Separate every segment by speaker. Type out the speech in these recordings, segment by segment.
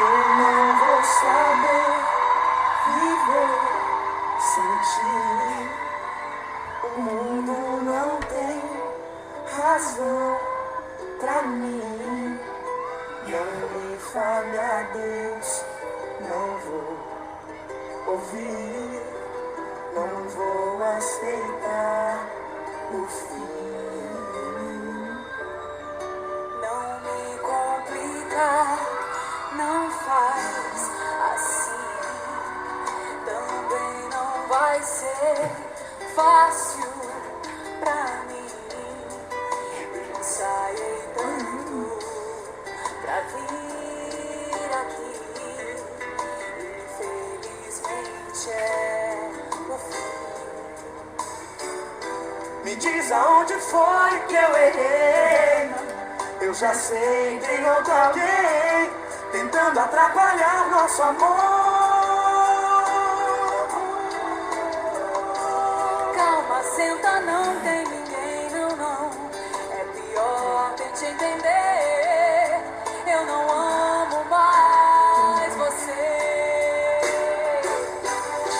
Speaker 1: Eu não vou saber viver sem ti. O mundo não tem razão pra mim. Não me fale adeus, não vou ouvir, não vou aceitar o fim.
Speaker 2: Não me complica, não faz assim. Também não vai ser fácil pra mim. Ensaiei tanto pra vir aqui. Infelizmente é o fim.
Speaker 1: Me diz aonde foi que eu errei. Eu já sei, tem outro alguém tentando atrapalhar nosso amor.
Speaker 2: Calma, senta, não tem ninguém, não, não. É pior, tente entender. Eu não amo mais você.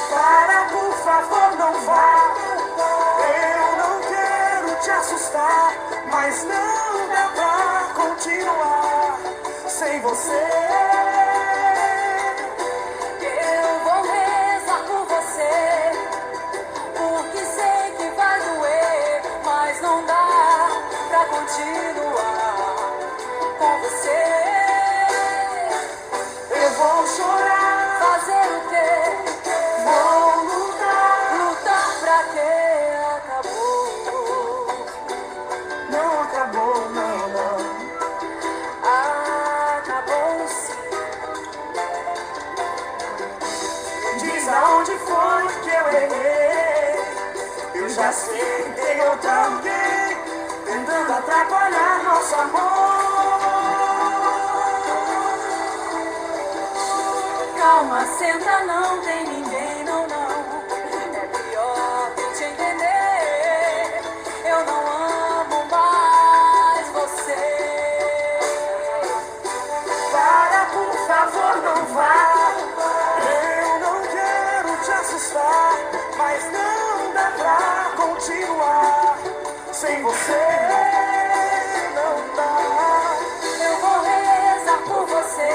Speaker 1: Para, por favor, não vá. Eu não quero te assustar, mas não dá pra continuar sem você.
Speaker 2: Eu vou rezar por você, porque sei que vai doer, mas não dá pra continuar com você.
Speaker 1: Eu vou chorar,
Speaker 2: Fazer o quê?
Speaker 1: vou lutar.
Speaker 2: Lutar pra quê? Acabou.
Speaker 1: Não acabou, não, não.
Speaker 2: Acabou sim.
Speaker 1: Diz aonde foi que eu errei. Eu já sei, tem outro alguém tentando atrapalhar nosso amor.
Speaker 2: Calma, senta, não tem ninguém, não, não. É pior tente entender. Eu não amo mais você.
Speaker 1: Para, por favor, não vá. Eu não quero te assustar, mas não dá pra continuar sem você. Não dá.
Speaker 2: Eu vou rezar por você,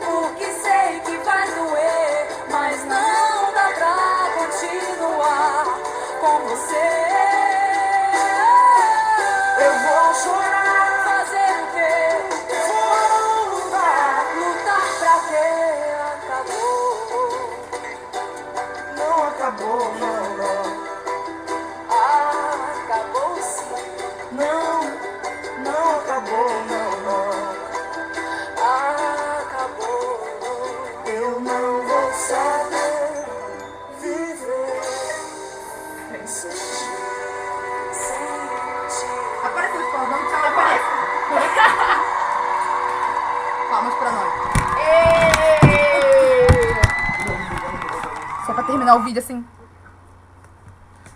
Speaker 2: porque sei que vai doer, mas não dá pra continuar com você.
Speaker 1: Eu vou chorar,
Speaker 2: Fazer o quê?
Speaker 1: vou lutar.
Speaker 2: Lutar pra quê? Acabou.
Speaker 1: Não acabou, não, não.
Speaker 2: Acabou sim.
Speaker 1: Não, não acabou, não, não.
Speaker 2: Acabou.
Speaker 1: Eu não vou saber viver sem ti.
Speaker 2: Sem ti.
Speaker 3: Apareceu os palmas, não aparece. Palmas pra nós. Só pra terminar o vídeo assim.